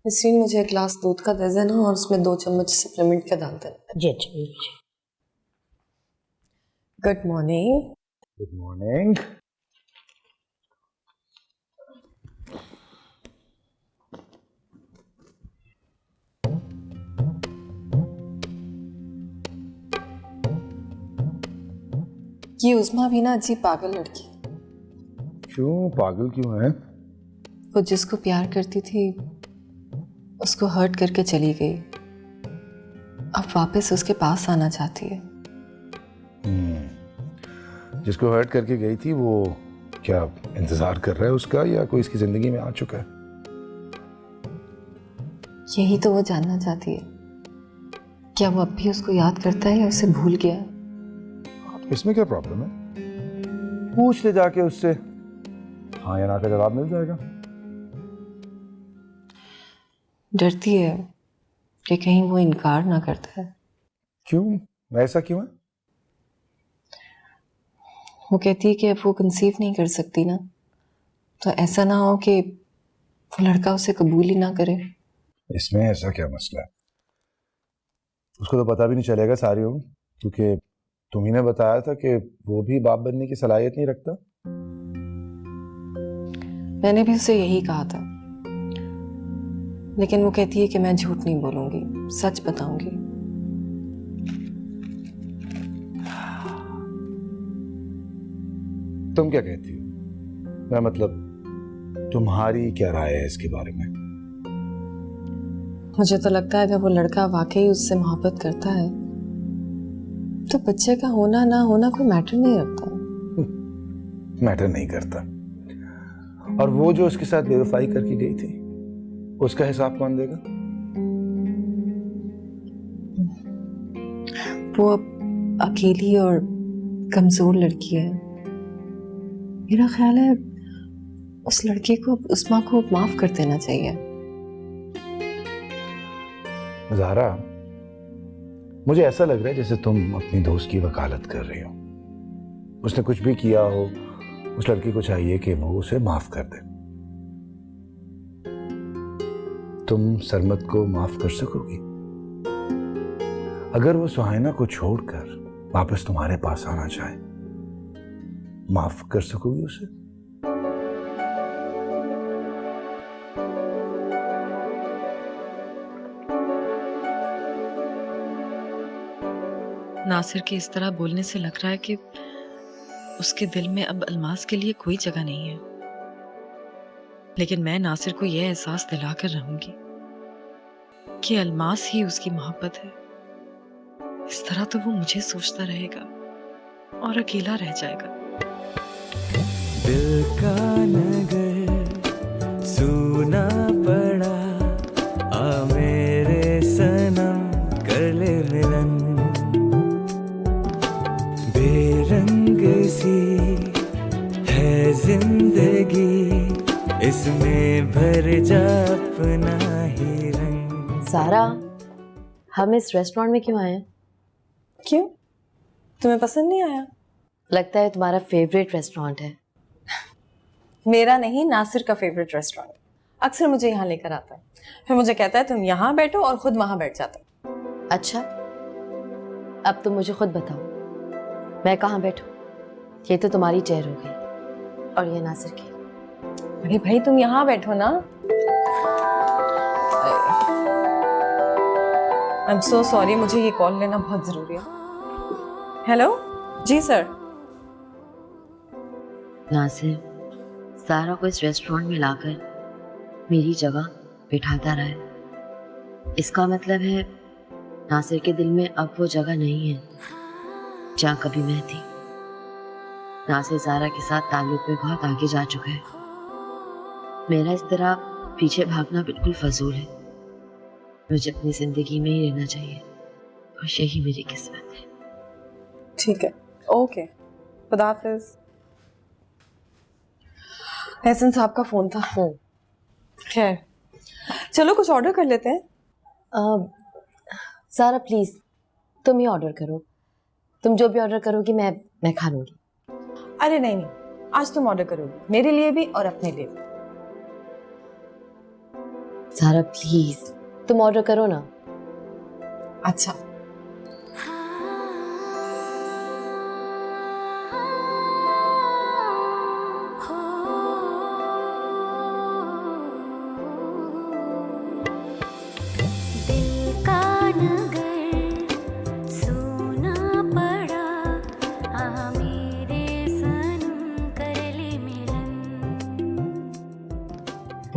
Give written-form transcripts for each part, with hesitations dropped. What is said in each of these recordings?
इसलिए मुझे एक गिलास दूध का दे देना और उसमें 2 चम्मच सप्लीमेंट के डाल देना। जी अच्छा जी। Good morning. Good morning. ये उस्मा भी ना अजीब पागल लड़की है। क्यों पागल क्यों है? वो जिसको प्यार करती थी उसको हर्ट करके चली गई, अब वापस उसके पास आना चाहती है। जिसको हर्ट करके गई थी वो क्या इंतजार कर रहा है उसका, या कोई इसकी जिंदगी में आ चुका है? यही तो वो जानना चाहती है, क्या वो अब भी उसको याद करता है या उसे भूल गया है? इसमें क्या प्रॉब्लम है? पूछ ले जाके उससे, हाँ या ना का जवाब मिल जाएगा। डरती है कि कहीं वो इनकार ना करता है। क्यों, ऐसा क्यों है? वो कहती है कि अब वो कंसीव नहीं कर सकती ना, तो ऐसा ना हो कि वो लड़का उसे कबूल ही ना करे। इसमें ऐसा क्या मसला है? उसको तो पता भी नहीं चलेगा सारी उम्र, क्योंकि तुम्ही ने बताया था कि वो भी बाप बनने की सलाहियत नहीं रखता। मैंने भी उसे यही कहा था, लेकिन वो कहती है कि मैं झूठ नहीं बोलूंगी, सच बताऊंगी। तुम क्या कहती हो? मैं मतलब तुम्हारी क्या राय है इसके बारे में? मुझे तो लगता है अगर वो लड़का वाकई उससे मोहब्बत करता है तो बच्चे का होना ना होना कोई मैटर नहीं रखता। मैटर नहीं करता। और वो जो उसके साथ बेवफाई करके गई थी उसका हिसाब कौन देगा? वो अकेली और कमजोर लड़की है। मेरा ख्याल है उस लड़की को उस्मा को माफ कर देना चाहिए। ज़ारा, मुझे ऐसा लग रहा है जैसे तुम अपनी दोस्त की वकालत कर रही हो। उसने कुछ भी किया हो, उस लड़की को चाहिए कि वो उसे माफ कर दे। तुम सरमत को माफ कर सकोगी? अगर वो सुहाइना को छोड़कर वापस तुम्हारे पास आना चाहे, माफ कर सकोगी उसे? नासिर के इस तरह बोलने से लग रहा है कि उसके दिल में अब अल्मास के लिए कोई जगह नहीं है, लेकिन मैं नासिर को यह एहसास दिलाकर रहूंगी कि अल्मास ही उसकी मोहब्बत है। इस तरह तो वो मुझे सोचता रहेगा और अकेला रह जाएगा। दिल का नगर सुना पड़ा, आ मेरे सनम कर ले मिलन। बेरंग सी है जिंदगी, इसमें भर जा अपना ही रंग। सारा, हम इस रेस्टोरेंट में क्यों आए हैं? क्यों, तुम्हें पसंद नहीं आया? लगता है तुम्हारा फेवरेट रेस्टोरेंट है। मेरा नहीं, नासिर का फेवरेट रेस्टोरेंट। अक्सर मुझे यहाँ लेकर आता है, फिर मुझे कहता है तुम यहाँ बैठो और खुद वहां बैठ जाता है। अच्छा, अब तुम मुझे खुद बताओ, मैं कहाँ बैठूं? ये तो तुम्हारी चेयर हो गई और ये नासिर की। अरे भाई तुम यहाँ बैठो ना। आई एम सो सॉरी, मुझे ये कॉल लेना बहुत जरूरी है। हेलो जी सर। नासिर सारा को इस रेस्टोरेंट में लाकर मेरी जगह बिठाता रहा है। इसका मतलब है नासिर के दिल में अब वो जगह नहीं है जहाँ कभी मैं थी। नासिर ज़ारा के साथ ताल्लुक में बहुत आगे जा चुका है। मेरा इस तरह पीछे भागना बिल्कुल फजूल है। मुझे अपनी जिंदगी में ही रहना चाहिए और यही मेरी किस्मत है। ठीक है, ओके, खुदा हाफिज। एहसन साहब का फोन था। खैर चलो कुछ ऑर्डर कर लेते हैं। ज़ारा प्लीज़ तुम ही ऑर्डर करो। तुम जो भी ऑर्डर करोगी मैं खा लूँगी। अरे नहीं नहीं, आज तुम ऑर्डर करोगी, मेरे लिए भी और अपने लिए भी। सारा प्लीज तुम ऑर्डर करो ना। अच्छा,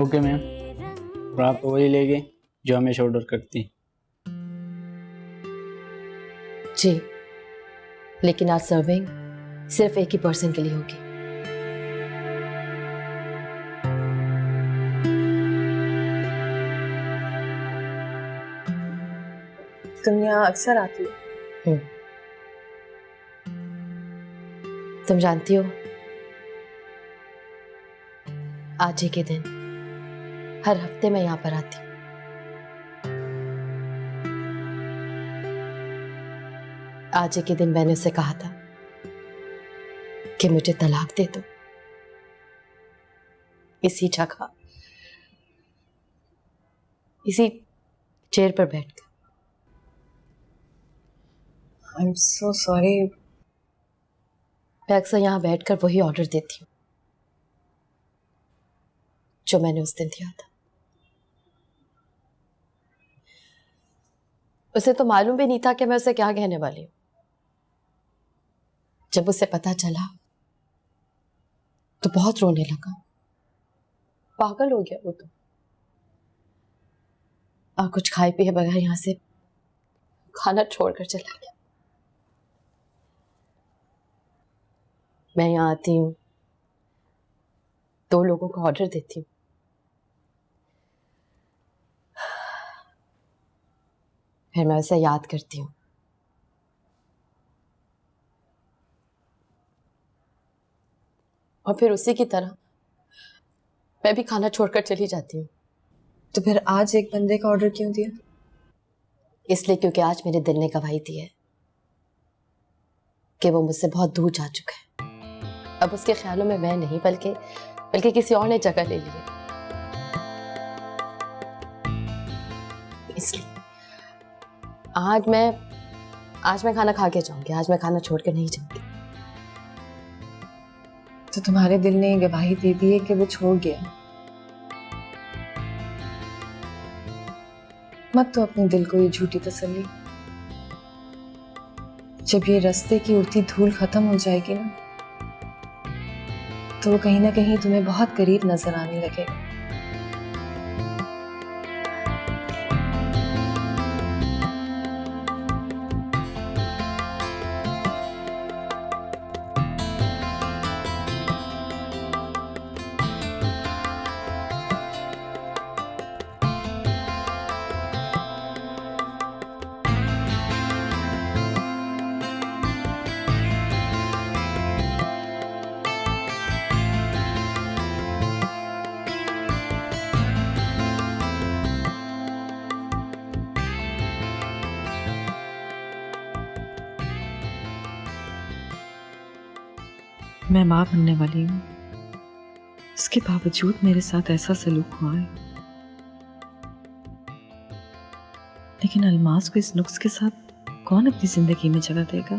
ओके मैम, और आप वही लेंगे जो हमेशा ऑर्डर करती। जी, लेकिन आज सर्विंग सिर्फ एक ही पर्सन के लिए होगी। तुम यहाँ अक्सर आती हो? तुम जानती हो, आज ही के दिन हर हफ्ते मैं यहाँ पर आती हूँ। आज ही के दिन मैंने उसे कहा था कि मुझे तलाक दे दो, इसी जगह इसी चेयर पर बैठकर। I am so sorry. मैं अक्सर यहाँ बैठकर वही ऑर्डर देती हूँ जो मैंने उस दिन दिया था। उसे तो मालूम भी नहीं था कि मैं उसे क्या कहने वाली हूँ। जब उसे पता चला तो बहुत रोने लगा, पागल हो गया वो तो, और कुछ खाए पिए बगैर यहां से खाना छोड़कर चला गया। मैं यहाँ आती हूँ, 2 लोगों को ऑर्डर देती हूँ, फिर मैं उसे याद करती हूँ। और फिर उसी की तरह मैं भी खाना छोड़कर चली जाती हूँ। तो फिर आज एक बंदे का ऑर्डर क्यों दिया? इसलिए क्योंकि आज मेरे दिल ने गवाही दी है कि वो मुझसे बहुत दूर जा चुका है। अब उसके ख्यालों में मैं नहीं बल्कि किसी और ने जगह ले ली है। इसलिए आज मैं खाना खा के जाऊंगी, आज मैं खाना छोड़ के नहीं जाऊंगी। तो तुम्हारे दिल ने गवाही दे दी है कि वो छोड़ गया। मत तो अपने दिल को ये झूठी तसल्ली। जब ये रास्ते की उड़ती धूल खत्म हो जाएगी ना, तो वो कहीं ना कहीं तुम्हें बहुत करीब नजर आने लगेगा। मैं माँ बनने वाली हूँ, इसके बावजूद मेरे साथ ऐसा सलूक हुआ है। लेकिन अलमास को इस नुक्स के साथ कौन अपनी जिंदगी में जगह देगा?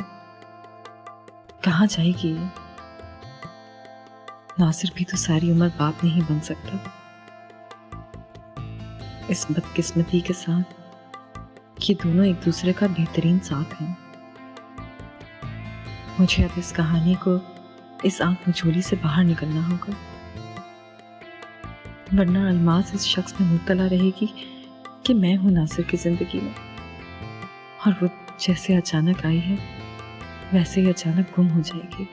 कहाँ जाएगी ये? नासिर भी तो सारी उम्र बाप नहीं बन सकता। इस बदकिस्मती के साथ ये दोनों एक दूसरे का बेहतरीन साथ हैं। मुझे अब इस कहानी को इस आंख मिचोली से बाहर निकलना होगा, वरना अलमास इस शख्स में मुब्तला रहेगी कि मैं हूं नासिर की जिंदगी में, और वो जैसे अचानक आई है वैसे ही अचानक गुम हो जाएगी।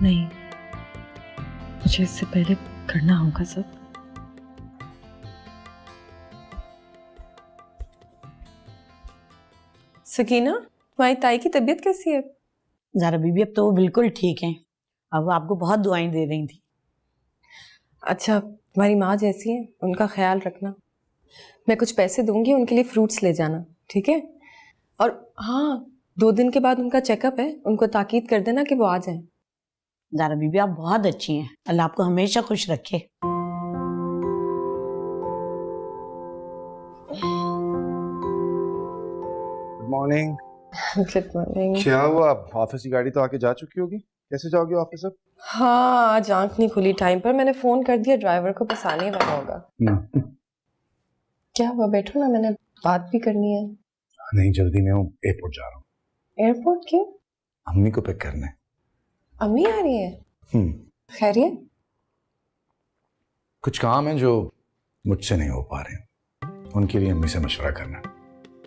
नहीं, मुझे इससे पहले करना होगा सब। सकीना, तुम्हारी ताई की तबीयत कैसी है? ज़ारा बीबी अब तो वो बिल्कुल ठीक हैं। अब वो आपको बहुत दुआएं दे रही थी। अच्छा, तुम्हारी माँ जैसी है, उनका ख्याल रखना। मैं कुछ पैसे दूंगी, उनके लिए फ्रूट्स ले जाना, ठीक है? और हाँ, 2 दिन के बाद उनका चेकअप है, उनको ताकीद कर देना कि वो आ जाएं। ज़ारा बीबी आप बहुत अच्छी हैं, अल्लाह आपको हमेशा खुश रखे। मॉर्निंग। Good morning. क्या हुआ, ऑफिस की गाड़ी तो आके जा चुकी होगी, कैसे जाओगे ऑफिस अब? हाँ, आज आंख नहीं खुली टाइम पर, मैंने फोन कर दिया ड्राइवर को, बस आने वाला होगा। क्या हुआ, बैठो ना, मैंने बात भी करनी है। नहीं, जल्दी में हूँ, एयरपोर्ट जा रहा हूँ। एयरपोर्ट क्यों? अम्मी को पिक करने। अम्मी आ रही है? खैरियत? कुछ काम है जो मुझसे नहीं हो पा रहे, उनके लिए अम्मी से मशवरा करना।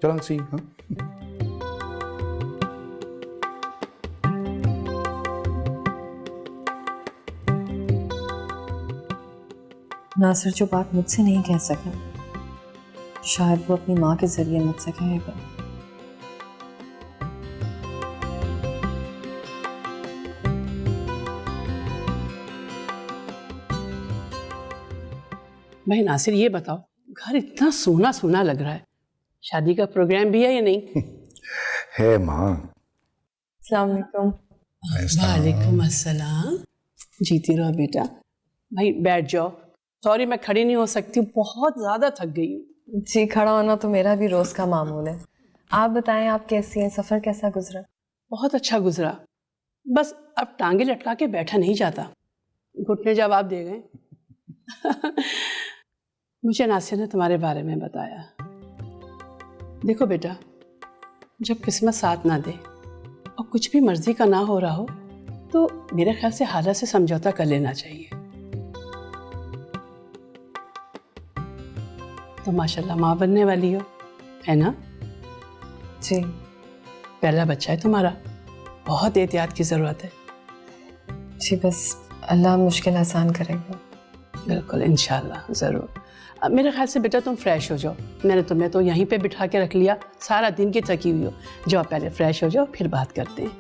चलो सी। हाँ, नासिर जो बात मुझसे नहीं कह सका, शायद वो अपनी माँ के जरिए मुझसे कहेगा। भाई नासिर, ये बताओ, घर इतना सोना सोना लग रहा है, शादी का प्रोग्राम भी है या नहीं? है माँ। अस्सलाम वालेकुम। वालेकुम अस्सलाम। जीती रहो बेटा। भाई बैठ जाओ। सॉरी मैं खड़ी नहीं हो सकती, बहुत ज्यादा थक गई हूँ। जी, खड़ा होना तो मेरा भी रोज का मामूल है। आप बताएं, आप कैसी हैं? सफर कैसा गुजरा? बहुत अच्छा गुजरा, बस अब टांगे लटका के बैठा नहीं जाता, घुटने जवाब दे गए। मुझे नासिर ने तुम्हारे बारे में बताया। देखो बेटा, जब किस्मत साथ ना दे और कुछ भी मर्जी का ना हो रहा हो तो मेरे ख्याल से हालत से समझौता कर लेना चाहिए। तो माशाल्लाह माँ बनने वाली हो, है ना? जी। पहला बच्चा है तुम्हारा, बहुत एहतियात की ज़रूरत है। जी, बस अल्लाह मुश्किल आसान करेगा। बिल्कुल, इंशाल्लाह ज़रूर। अब मेरे ख्याल से बेटा तुम फ्रेश हो जाओ, मैंने तुम्हें तो यहीं पे बिठा के रख लिया, सारा दिन की थकी हुई हो। जाओ पहले फ्रेश हो जाओ, फिर बात करते हैं।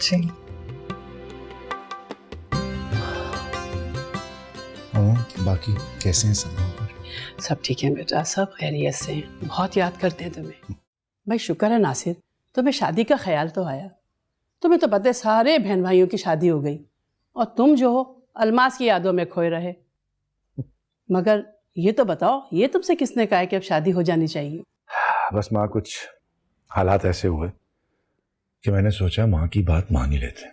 जी। बाकी कैसे हैं सब? सब ठीक है बेटा, सब खैरियत से हैं। बहुत याद करते हैं तुम्हें। भाई शुक्र है नासिर, तुम्हें शादी का ख्याल तो आया। तुम्हें तो पता है सारे बहन भाइयों की शादी हो गई और तुम जो हो अलमास की यादों में खोए रहे। मगर ये तो बताओ, ये तुमसे किसने कहा है कि अब शादी हो जानी चाहिए? बस माँ, कुछ हालात ऐसे हुए कि मैंने सोचा माँ की बात मान ही लेते।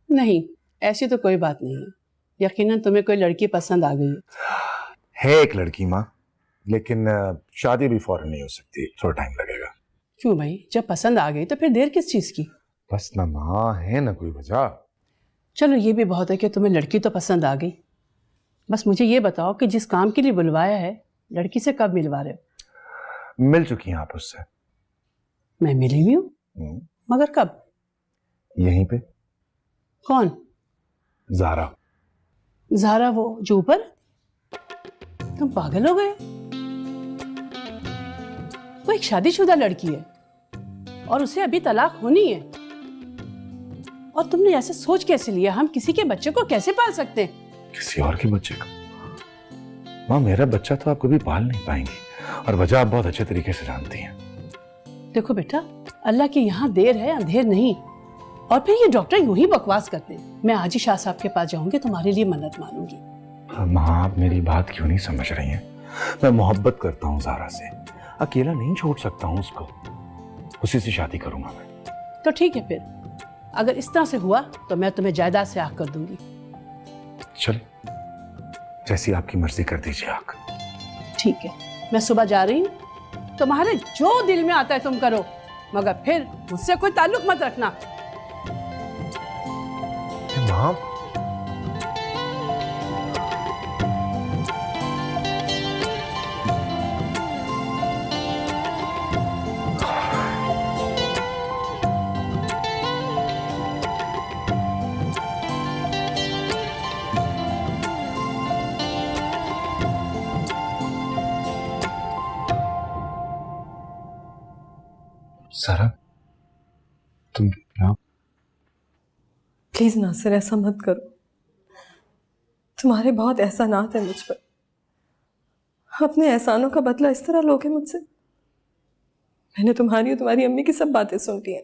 नहीं, ऐसी तो कोई बात नहीं है। यकीनन तुम्हें कोई लड़की पसंद आ गई है एक लड़की माँ, लेकिन शादी भी फौरन नहीं हो सकती, थोड़ा टाइम लगेगा। क्यों भाई, जब पसंद आ गई तो फिर देर किस चीज की? बस ना माँ, है ना कोई वजह। चलो ये भी बहुत है कि तुम्हें लड़की तो पसंद आ गई। बस मुझे ये बताओ कि जिस काम के लिए बुलवाया है, लड़की से कब मिलवा रहे हो? मिल चुकी हैं आप उससे? मैं मिली भी हूँ, मगर कब? यहीं पे। कौन? ज़ारा। ज़ारा, वो जो ऊपर? तुम पागल हो गए? वो एक शादीशुदा लड़की है और उसे अभी तलाक होनी है, और तुमने ऐसे सोच कैसे लिया? हम किसी के बच्चे को कैसे पाल सकते हैं? किसी और के बच्चे को? माँ, मेरा बच्चा तो आप कभी पाल नहीं पाएंगी, और वजह आप बहुत अच्छे तरीके से जानती हैं। देखो बेटा, अल्लाह के यहाँ देर है अंधेर नहीं। और फिर ये डॉक्टर यूं ही बकवास करते हैं। मैं आज ही शाह साहब के पास जाऊंगी, तुम्हारे लिए मन्नत मानूंगी। माँ, आप मेरी बात क्यों नहीं समझ रही हैं? मैं मोहब्बत करता हूँ ज़ारा से, अकेला नहीं छोड़ सकता हूँ उसको। उसी से शादी करूंगा मैं। तो ठीक है, फिर अगर इस तरह से हुआ तो मैं तुम्हें जायदाद से आग कर दूंगी। चल, जैसी आपकी मर्जी कर दीजिए आग। ठीक है, मैं सुबह जा रही हूँ, तुम्हारे जो दिल में आता है तुम करो, मगर फिर मुझसे कोई ताल्लुक मत रखना। माँ, सारा, तुम यहाँ? प्लीज नासिर, ऐसा मत करो। तुम्हारे बहुत एहसानात है मुझ पर। अपने एहसानों का बदला इस तरह लोगे मुझसे? मैंने तुम्हारी और तुम्हारी अम्मी की सब बातें सुन ली हैं।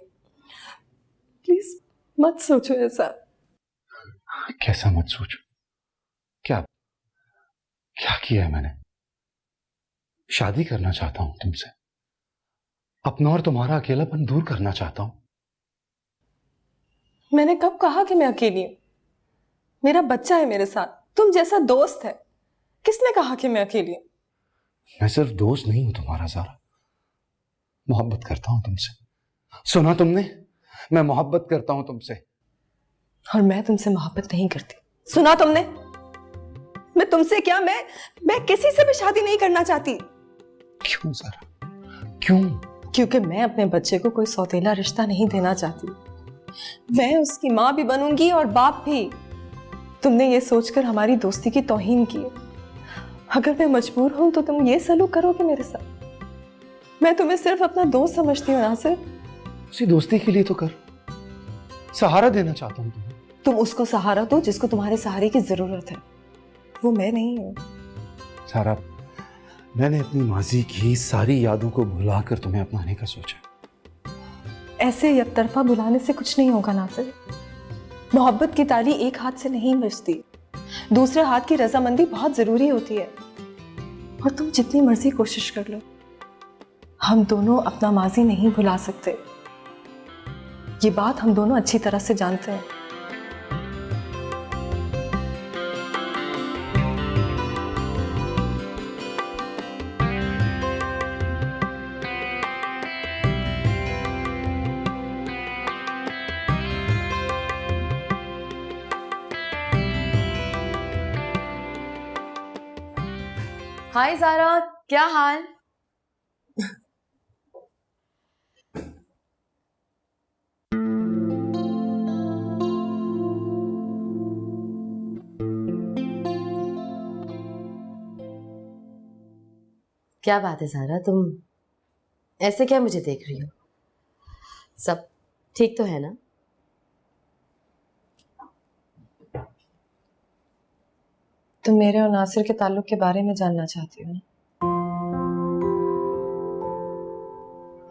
प्लीज मत सोचो ऐसा। कैसा मत सोचो? क्या क्या किया है मैंने? शादी करना चाहता हूं तुमसे, अपना और तुम्हारा अकेलापन दूर करना चाहता हूं। मैंने कब कहा कि मैं अकेली हूं? मेरा बच्चा है मेरे साथ, तुम जैसा दोस्त है। किसने कहा कि मैं अकेली हूं? मैं सिर्फ दोस्त नहीं हूं तुम्हारा ज़ारा, मोहब्बत करता हूं तुमसे। सुना तुमने? मैं मोहब्बत करता हूं तुमसे। और मैं तुमसे मोहब्बत नहीं करती। सुना तुमने? मैं तुमसे क्या, मैं किसी से भी शादी नहीं करना चाहती। क्यों ज़ारा, क्यों? क्योंकि मैं अपने बच्चे को कोई सौतेला रिश्ता नहीं देना चाहती। मैं उसकी माँ भी बनूंगी और बाप भी। तुमने ये सोचकर हमारी दोस्ती की तौहीन की है। अगर मैं मजबूर हूं तो तुम ये सलूक करोगे मेरे साथ? मैं तुम्हें सिर्फ अपना दोस्त समझती हूँ नासिर। उसी दोस्ती के लिए तो कर, सहारा देना चाहता हूं तुम्हें। तुम उसको सहारा दो जिसको तुम्हारे सहारे की जरूरत है, वो मैं नहीं हूँ। ज़ारा, मैंने अपनी माजी की सारी यादों को भुलाकर तुम्हें अपनाने का सोचा। ऐसे एकतरफा बुलाने से कुछ नहीं होगा नासिर। मोहब्बत की ताली एक हाथ से नहीं बजती, दूसरे हाथ की रजामंदी बहुत जरूरी होती है। और तुम जितनी मर्जी कोशिश कर लो, हम दोनों अपना माजी नहीं भुला सकते। ये बात हम दोनों अच्छी तरह से जानते हैं। हाय ज़ारा, क्या हाल? क्या बात है ज़ारा, तुम ऐसे क्या मुझे देख रही हो? सब ठीक तो है ना? तुम मेरे और नासिर के ताल्लुक के बारे में जानना चाहती हो ना?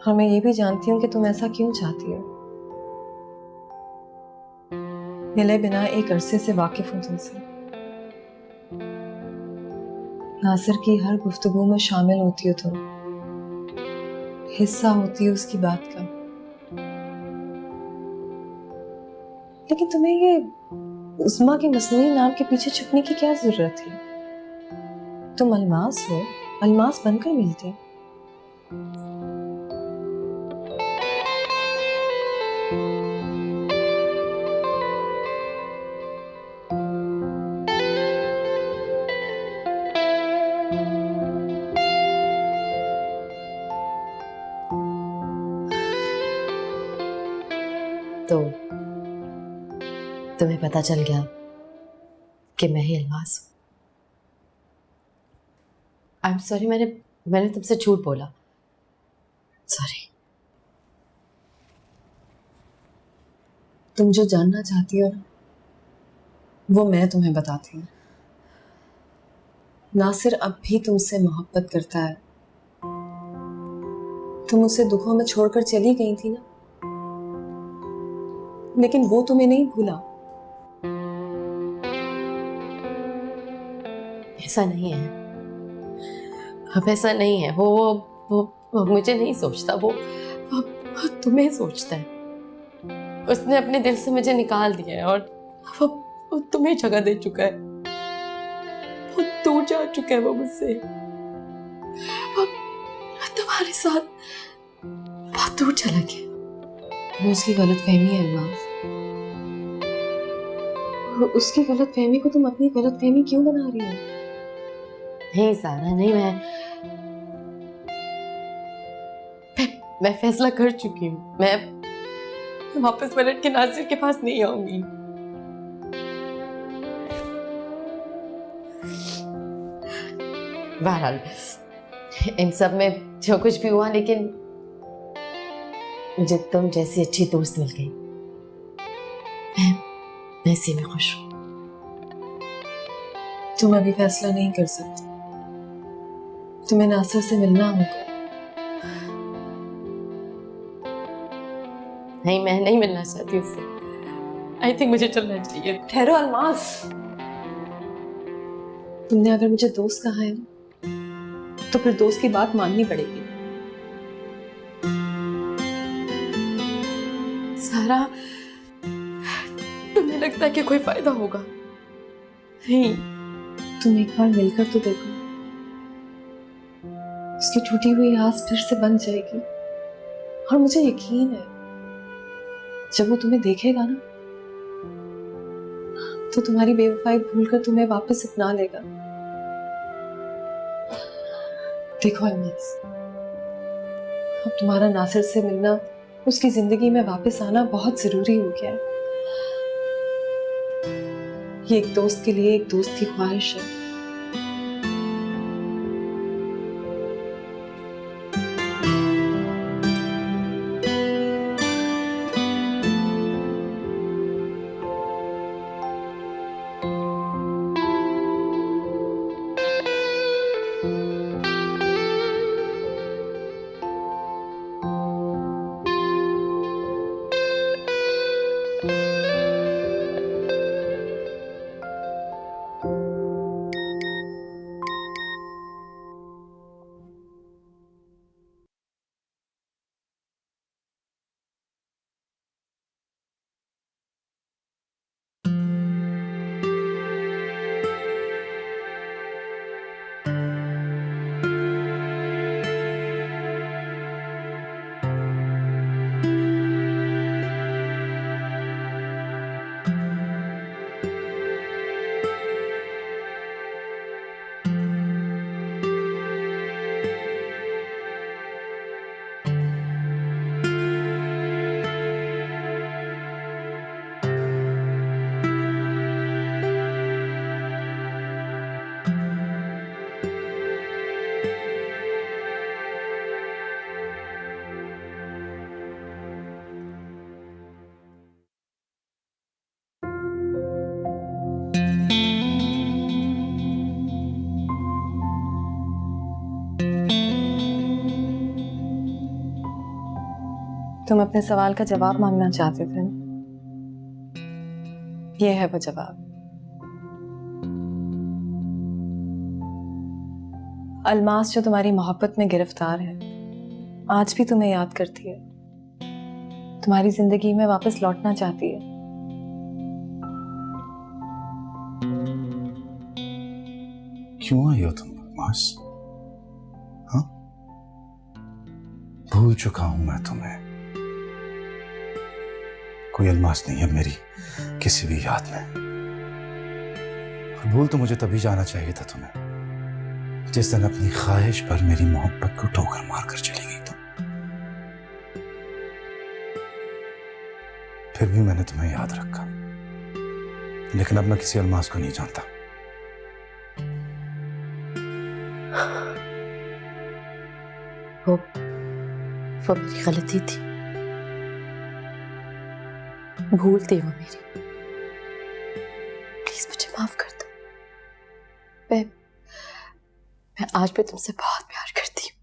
और मैं ये भी जानती हूँ कि तुम ऐसा क्यों चाहती हो। मिले बिना एक अरसे से वाकिफ हूं तुमसे। नासिर की हर गुफ्तगू में शामिल होती हो तुम, हिस्सा होती हो उसकी बात का। लेकिन तुम्हें ये उस्मा के मसनूई नाम के पीछे छुपने की क्या जरूरत थी? तुम अलमास हो, अलमास बनकर मिलते। तो तुम्हें पता चल गया कि मैं ही अलमास हूं। आई एम सॉरी, मैंने तुमसे झूठ बोला। सॉरी। तुम जो जानना चाहती हो ना, वो मैं तुम्हें बताती हूँ। नासिर अब भी तुमसे मोहब्बत करता है। तुम उसे दुखों में छोड़कर चली गई थी ना, लेकिन वो तुम्हें नहीं भूला। ऐसा नहीं है, अब ऐसा नहीं है। वो मुझे नहीं सोचता, वो तुम्हें सोचता है। उसने अपने दिल से मुझे निकाल दिया है और वो तुम्हें जगह दे चुका है। वो दूर जा चुका है वो मुझसे। वो तुम्हारे साथ बहुत दूर चला गया। वो उसकी गलतफहमी है अलमास। उसकी गलतफहमी को तुम अपनी गलतफहमी क्यों बना रही हो? नहीं सारा, नहीं। मैं फैसला कर चुकी हूँ। मैं वापस पलट के नासिर के पास नहीं आऊंगी। बहरहाल इन सब में जो कुछ भी हुआ, लेकिन मुझे तुम जैसी अच्छी दोस्त मिल गई। मैं इसी में खुश हूँ। तुम अभी फैसला नहीं कर सकती। तुम्हें नासिर से मिलना होगा। नहीं, मैं नहीं मिलना चाहती उससे। आई थिंक मुझे चलना चाहिए। ठहरो अलमास, तुमने अगर मुझे दोस्त कहा है तो फिर दोस्त की बात माननी पड़ेगी। तरह तुम्हें लगता है कि कोई फायदा होगा? नहीं, तुम एक बार मिलकर तो देखो, उसकी टूटी हुई आस फिर से बन जाएगी। और मुझे यकीन है जब वो तुम्हें देखेगा ना, तो तुम्हारी बेवफाई भूलकर तुम्हें वापस अपना लेगा। देखो अलमास, अब तुम्हारा नासिर से मिलना, उसकी जिंदगी में वापस आना बहुत जरूरी हो गया है। ये एक दोस्त के लिए एक दोस्त की ख्वाहिश है। तुम अपने सवाल का जवाब मांगना चाहते थे ना? ये है वो जवाब। अलमास जो तुम्हारी मोहब्बत में गिरफ्तार है, आज भी तुम्हें याद करती है, तुम्हारी जिंदगी में वापस लौटना चाहती है। क्यों आई हो तुम अलमास? हाँ, भूल चुका हूं मैं तुम्हें। कोई अलमास नहीं है मेरी किसी भी याद में। और भूल तो मुझे तभी जाना चाहिए था तुम्हें, जिस दिन अपनी ख्वाहिश पर मेरी मोहब्बत को ठोकर मारकर चली गई तुम। फिर भी मैंने तुम्हें याद रखा, लेकिन अब मैं किसी अलमास को नहीं जानता। वो मेरी गलती थी, भूल थी वो मेरी। प्लीज मुझे माफ कर दो। मैं आज भी तुमसे बहुत प्यार करती हूँ।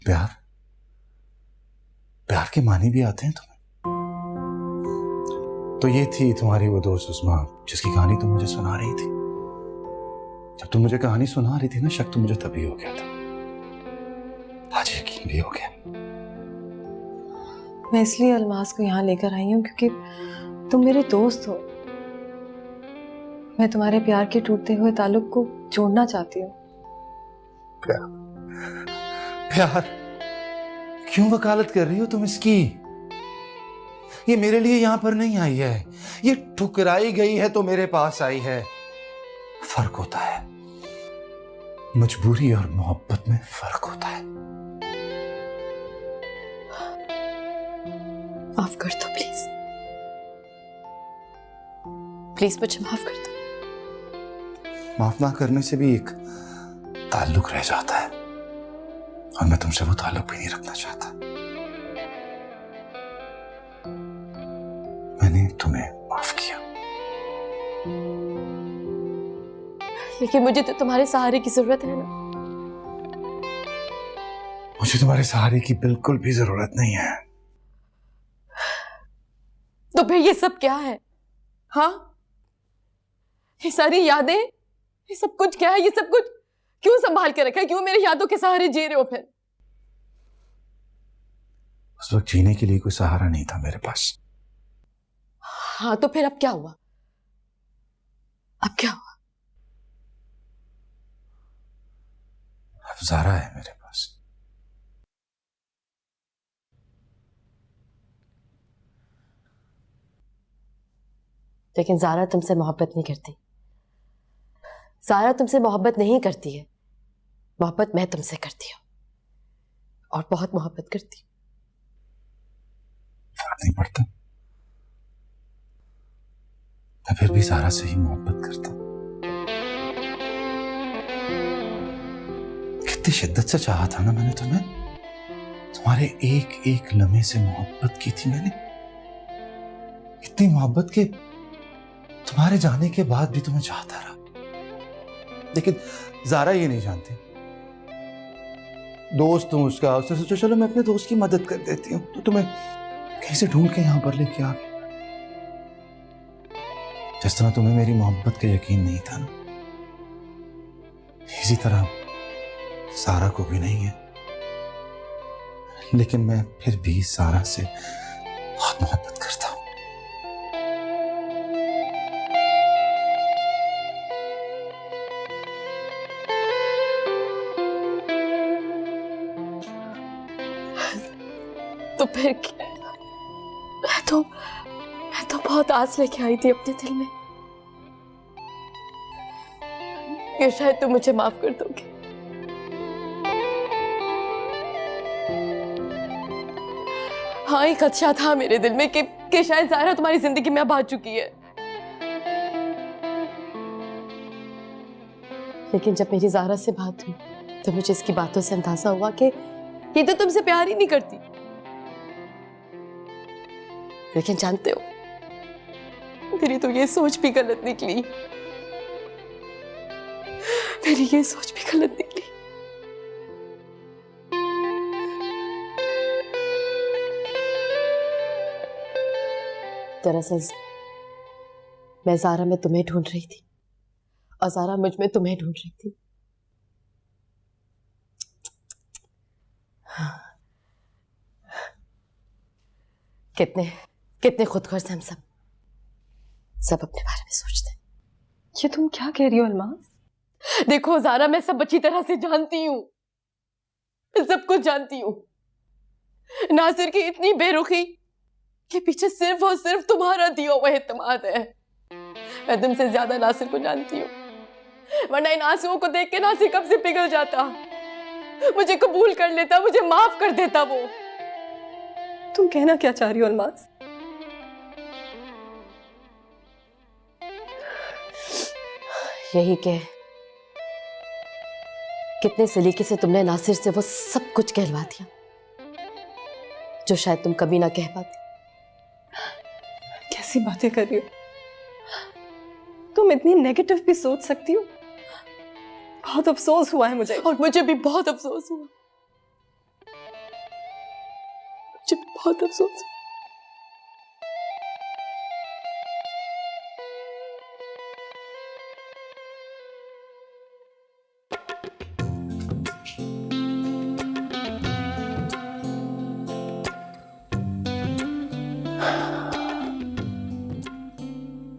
प्यार? प्यार के मानी भी आते हैं तुम्हें? तो ये थी तुम्हारी वो दोस्त उस्मा, जिसकी कहानी तुम मुझे सुना रही थी। जब तुम मुझे कहानी सुना रही थी ना, शक तो मुझे तभी हो गया था, आज यकीन भी हो गया। मैं इसलिए अलमास को यहाँ लेकर आई हूँ क्योंकि तुम मेरे दोस्त हो। मैं तुम्हारे प्यार के टूटते हुए ताल्लुक को जोड़ना चाहती हूँ। प्यार? प्यार? क्यों वकालत कर रही हो तुम इसकी? ये मेरे लिए यहां पर नहीं आई है, ये ठुकराई गई है तो मेरे पास आई है। फर्क होता है, मजबूरी और मोहब्बत में फर्क होता है। माफ कर दो प्लीज, प्लीज मुझे माफ कर दो। माफ ना करने से भी एक ताल्लुक रह जाता है, और मैं तुमसे वो ताल्लुक भी नहीं रखना चाहता। मैंने तुम्हें माफ किया, लेकिन मुझे तो तुम्हारे सहारे की जरूरत है ना। मुझे तुम्हारे सहारे की बिल्कुल भी जरूरत नहीं है। तो फिर ये सब क्या है? हाँ, ये सारी यादें, ये सब कुछ क्या है? ये सब कुछ क्यों संभाल के रखा है? क्यों मेरी यादों के सहारे जी रहे हो? फिर उस वक्त जीने के लिए कोई सहारा नहीं था मेरे पास। हाँ तो फिर अब क्या हुआ? अब क्या हुआ? अब ज़ारा है मेरे पास। लेकिन ज़ारा तुमसे मोहब्बत नहीं करती। ज़ारा तुमसे मोहब्बत नहीं करती है, मोहब्बत मैं तुमसे करती हूँ, और बहुत मोहब्बत करती हूँ। फर्क नहीं पड़ता, मैं फिर भी ज़ारा से ही मोहब्बत करता हूँ। कितनी शिद्दत से चाहा था ना मैंने तुम्हें, तुम्हारे एक एक लम्हे से मोहब्बत की थी मैंने। इतनी मोहब्बत के तुम्हारे जाने के बाद भी तुम्हें चाहता रहा। लेकिन ज़ारा ये नहीं जानती, दोस्त हूं उसका, उसने सोचा चलो मैं अपने दोस्त की मदद कर देती हूँ, तो तुम्हें कहीं से ढूंढ के यहां पर लेके आ गई। जिस तरह तुम्हें मेरी मोहब्बत का यकीन नहीं था ना, इसी तरह ज़ारा को भी नहीं है। लेकिन मैं फिर भी ज़ारा से बहुत मोहब्बत करता हूं। तो फिर क्या? मैं तो बहुत आस लेके आई थी अपने दिल में कि शायद तुम मुझे माफ कर दोगे। हाँ, एक खदशा था मेरे दिल में कि शायद ज़ारा तुम्हारी जिंदगी में अब आ चुकी है। लेकिन जब मेरी ज़ारा से बात हुई तो मुझे इसकी बातों से अंदाजा हुआ कि ये तो तुमसे प्यार ही नहीं करती। लेकिन जानते हो, मेरी तो ये सोच भी गलत निकली। मेरी ये सोच भी गलत निकली। दरअसल मैं ज़ारा में तुम्हें ढूंढ रही थी और ज़ारा मुझ में तुम्हें ढूंढ रही थी। कितने कितने खुदगर्ज हम सब अपने बारे में सोचते हैं। ये तुम क्या कह रही हो अलमास? देखो ज़ारा, मैं सब अच्छी तरह से जानती हूँ, सब कुछ जानती हूँ। नासिर की इतनी बेरुखी के पीछे सिर्फ और सिर्फ तुम्हारा दिया हुआ एतमाद है। मैं तुमसे ज्यादा नासिर को जानती हूँ, वरना इन आंसुओं को देख के नासिर कब से पिघल जाता, मुझे कबूल कर लेता, मुझे माफ कर देता। वो तुम कहना क्या चाह रही हो अलमास? यही के कितने सलीके से तुमने नासिर से वो सब कुछ कहलवा दिया जो शायद तुम कभी ना कह पाती। कैसी बातें कर रही हो? तुम इतनी नेगेटिव भी सोच सकती हो? बहुत अफसोस हुआ है मुझे। और मुझे भी बहुत अफसोस हुआ, मुझे भी बहुत अफसोस हुआ।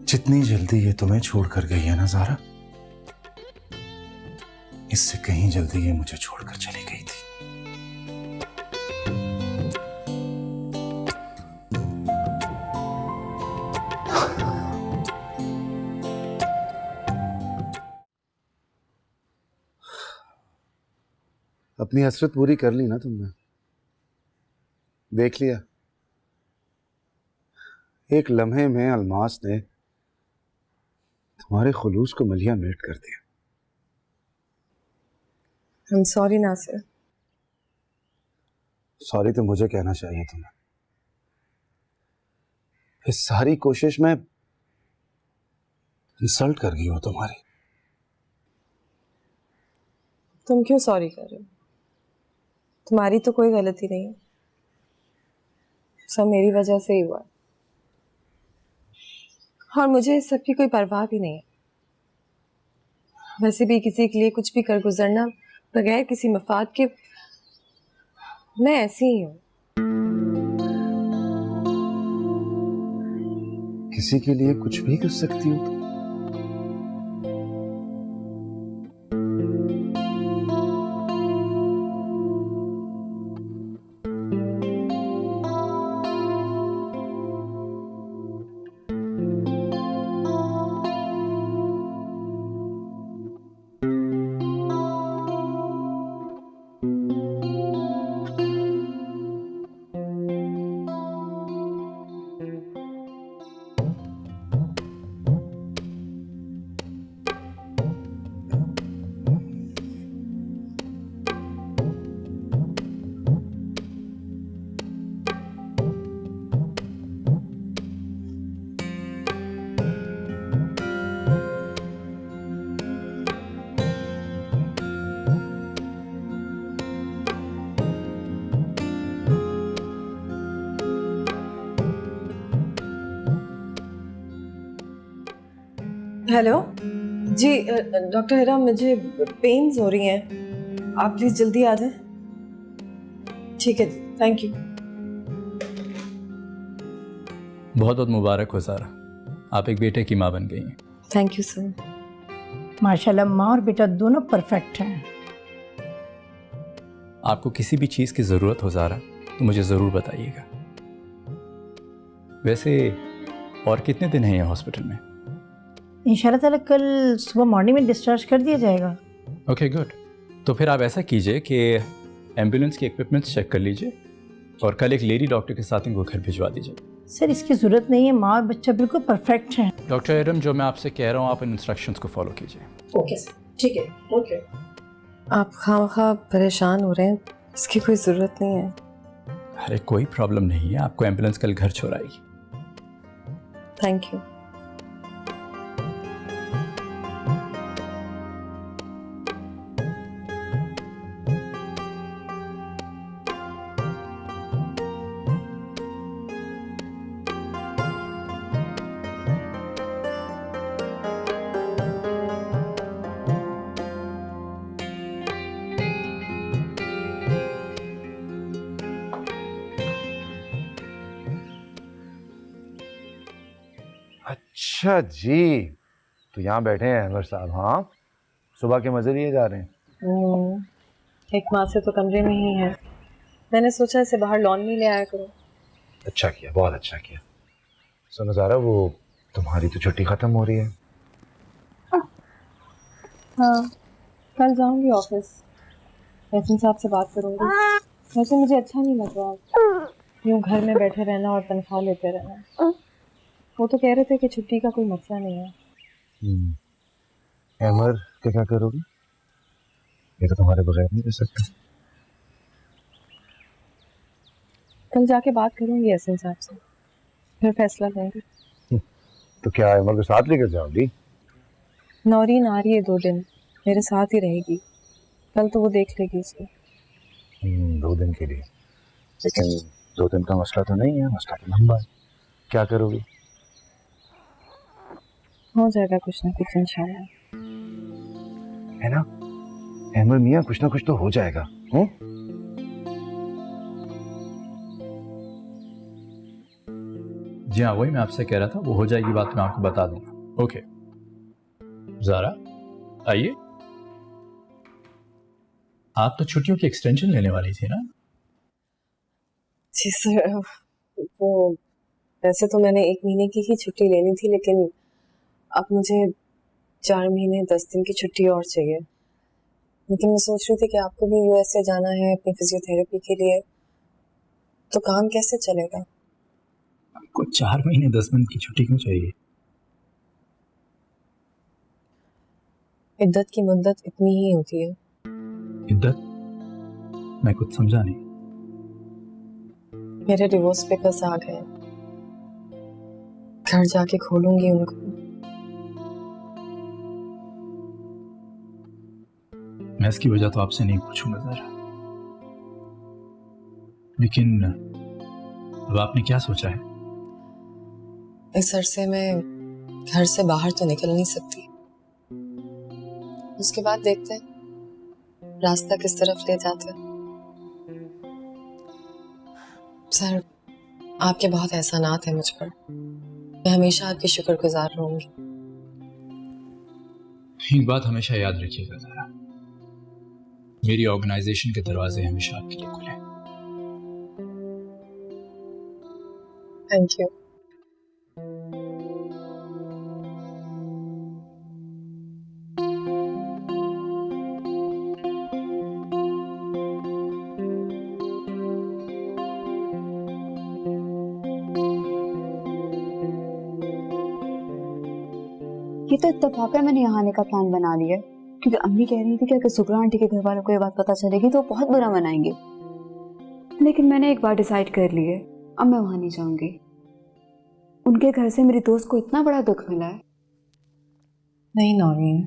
जितनी जल्दी ये तुम्हें छोड़कर गई है ना ज़ारा, इससे कहीं जल्दी ये मुझे छोड़कर चली गई थी। अपनी हसरत पूरी कर ली ना तुमने? देख लिया, एक लम्हे में अलमास ने तुम्हारे खुलूस को मलिया मेट कर दिया। I'm sorry Nasir. सॉरी तो मुझे कहना चाहिए तुम्हें। इस सारी कोशिश में इंसल्ट कर गई हो तुम्हारी। तुम क्यों सॉरी कर रहे हो? तुम्हारी तो कोई गलती नहीं है, सब मेरी वजह से ही हुआ, और मुझे इस सब की कोई परवाह भी नहीं है। वैसे भी किसी के लिए कुछ भी कर गुजरना बगैर किसी मफाद के, मैं ऐसी ही हूँ। किसी के लिए कुछ भी कर सकती हो तुम। हेलो जी डॉक्टर हिरा, मुझे पेन्स हो रही हैं, आप प्लीज जल्दी आ जाएं। ठीक है जी, थैंक यू। बहुत बहुत मुबारक हो सारा, आप एक बेटे की माँ बन गई हैं। Thank you sir. माशाल्लाह, माँ और बेटा दोनों परफेक्ट हैं। आपको किसी भी चीज़ की ज़रूरत हो सारा तो मुझे ज़रूर बताइएगा। वैसे और कितने दिन हैं ये हॉस्पिटल में? इंशाल्लाह ताला कल सुबह मॉर्निंग में डिस्चार्ज कर दिया जाएगा। Okay good. तो फिर आप ऐसा कीजिए कि एम्बुलेंस के इक्विपमेंट्स चेक कर लीजिए और कल एक लेडी डॉक्टर के साथ इनको घर भिजवा दीजिए। सर इसकी ज़रूरत नहीं है, माँ और बच्चा बिल्कुल परफेक्ट हैं। डॉक्टर एरम, जो मैं आपसे कह रहा हूँ आप इन इंस्ट्रक्शंस को फॉलो कीजिए। ओके सर, ठीक है। ओके। आप खामखा परेशान हो रहे हैं, इसकी कोई ज़रूरत नहीं है। अरे कोई प्रॉब्लम नहीं है, आपको एम्बुलेंस कल घर छोड़ाएगी। Thank you. अच्छा जी, तो यहाँ बैठे हैं अनवर साहब। हाँ, सुबह के मजे लिए जा रहे हैं। एक माँ से तो कमरे में ही है, मैंने सोचा इसे बाहर लॉन में ले आया करो। अच्छा किया, बहुत अच्छा किया। सुनो ज़ारा, वो तुम्हारी तो छुट्टी खत्म हो रही है। हाँ, कल जाऊंगी ऑफिस, एहसन साहब से बात करूंगी। वैसे मुझे अच्छा नहीं लग रहा यूँ घर में बैठे रहना और तनख्वाह लेते रहना। वो तो कह रहे थे कि छुट्टी का कोई मसला नहीं है। अमर के क्या करोगी? ये तो तुम्हारे बगैर नहीं रह सकता। कल जाके बात करूंगी एहसन साहब से, फिर फैसला लेंगे। तो क्या अमर को साथ लेकर जाओगी? नौरीन आ रही है 2 दिन, मेरे साथ ही रहेगी। कल तो वो देख लेगी इसे। 2 दिन के लिए? लेकिन 2 दिन का मसला तो नहीं है, मसला तो लंबा है। क्या करोगी? हो जाएगा कुछ ना कुछ इंशाल्लाह, है ना अहमद मियाँ, कुछ ना कुछ तो हो जाएगा। जी हाँ, वही मैं आपसे कह रहा था, वो हो जाएगी बात, मैं आपको बता दूंगा। ओके ज़ारा आइए। आप तो छुट्टियों की एक्सटेंशन लेने वाली थी ना? जी सर, वो वैसे तो मैंने 1 महीने की ही छुट्टी लेनी थी, लेकिन अब मुझे 4 महीने 10 दिन की छुट्टी और चाहिए। लेकिन मैं सोच रही थी कि आपको भी यूएसए जाना है अपनी फिजियोथेरेपी के लिए, तो काम कैसे चलेगा? आपको 4 महीने 10 दिन की छुट्टी क्यों चाहिए? इद्दत की मुद्दत इतनी ही होती है। इद्दत? मैं कुछ समझा नहीं। मेरे डिवोर्स पेपर्स आ गए, घर जाके खोलूंगी उनको। मैं इसकी वजह तो आपसे नहीं पूछूंगा ज़रा, लेकिन अब आपने क्या सोचा है? इस अरसे में घर से बाहर तो निकल नहीं सकती, उसके बाद देखते हैं रास्ता किस तरफ ले जाते हैं। सर, आपके बहुत एहसानात हैं मुझ पर, मैं हमेशा आपकी शुक्रगुजार रहूंगी। एक बात हमेशा याद रखिएगा ज़ारा, मेरी ऑर्गेनाइजेशन के दरवाजे हमेशा आपके लिए खुले हैं। Thank you. ये तो इत्तेफाक है मैंने यहाँ आने का प्लान बना लिया है, क्योंकि अम्मी कह रही थी कि अगर सुगरा आंटी के घर वालों को ये बात पता चलेगी तो वो बहुत बुरा मनाएंगे। लेकिन मैंने एक बार डिसाइड कर ली है, अब मैं वहां नहीं जाऊंगी। उनके घर से मेरी दोस्त को इतना बड़ा दुख मिला है। नहीं नौरीन,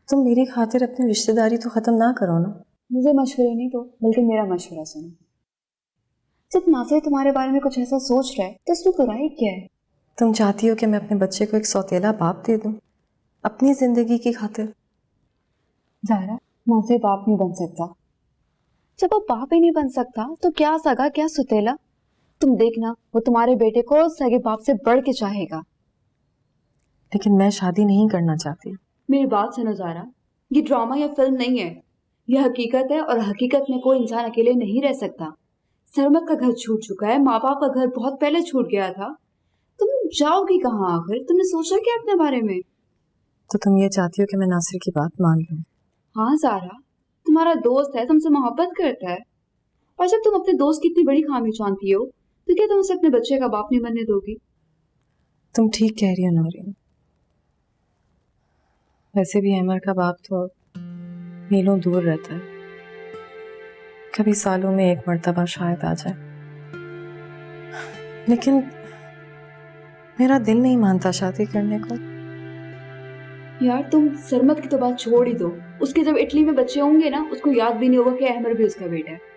तुम मेरी खातिर अपनी रिश्तेदारी तो खत्म ना करो ना। मुझे मशवरे नहीं दो, बल्कि मेरा मशवरा सुनो। जब नासिर तुम्हारे बारे में कुछ ऐसा सोच रहा है तो इसमें बुराई क्या है? तुम चाहती हो कि मैं अपने बच्चे को एक सौतेला बाप दे दूं अपनी जिंदगी की खातिर? ज़ारा, नासिर बाप नहीं बन सकता। जब वो बाप ही नहीं बन सकता तो क्या सगा क्या सुतेला? तुम देखना, वो तुम्हारे बेटे को सगे बाप से बढ़ के चाहेगा। लेकिन मैं शादी नहीं करना चाहती। मेरी बात सुनो ज़ारा, ये ड्रामा या फिल्म नहीं है, ये हकीकत है, और हकीकत में कोई इंसान अकेले नहीं रह सकता। सरमत का घर छूट चुका है, माँ बाप का घर बहुत पहले छूट गया था। तुम जाओगी कहाँ आखिर? तुमने सोचा क्या अपने बारे में? तो तुम ये चाहती हो कि मैं नासिर की बात मान लूं? हाँ ज़ारा, तुम्हारा दोस्त है, तुमसे मोहब्बत करता है, और जब तुम अपने दोस्त की इतनी बड़ी खामी जानती हो तो क्या तुम उसे अपने बच्चे का बाप नहीं बनने दोगी? तुम ठीक कह रही हो नौरीन। वैसे भी अमर का बाप तो मीलों दूर रहता है, कभी सालों में एक मर्तबा शायद आ जाए। लेकिन मेरा दिल नहीं मानता शादी करने को। यार तुम सरमत की तो बात छोड़ ही दो, उसके जब इटली में बच्चे होंगे ना, उसको याद भी नहीं होगा कि अहमर भी उसका बेटा है।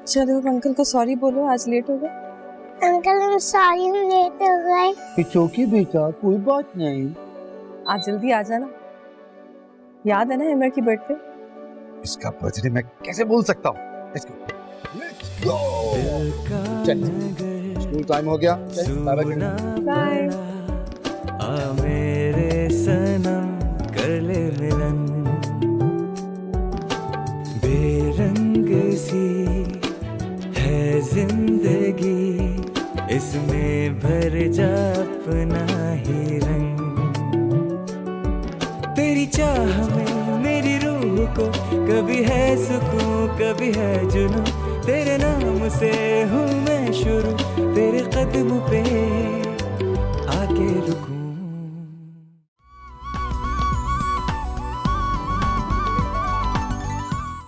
चलो अंकल को सॉरी बोलो, आज लेट हो गए। अंकल हम सॉरी, हम लेट हो गए। इट्स ओके बेटा, कोई बात नहीं। आज जल्दी आ जाना, याद है ना अमर की बर्थडे? इसका बर्थडे मैं कैसे भूल सकता हूँ? Let's go. चलिए, स्कूल टाइम हो गया। बाय। आ मेरे सनम कर ले मिलन, बेरंग सी है जिंदगी, इसमें भर जा अपना ही रंग। तेरी चाह में मेरी रूह को कभी है सुकून कभी है जुनून, तेरे नाम से हूँ मैं शुरू, तेरे कदम पे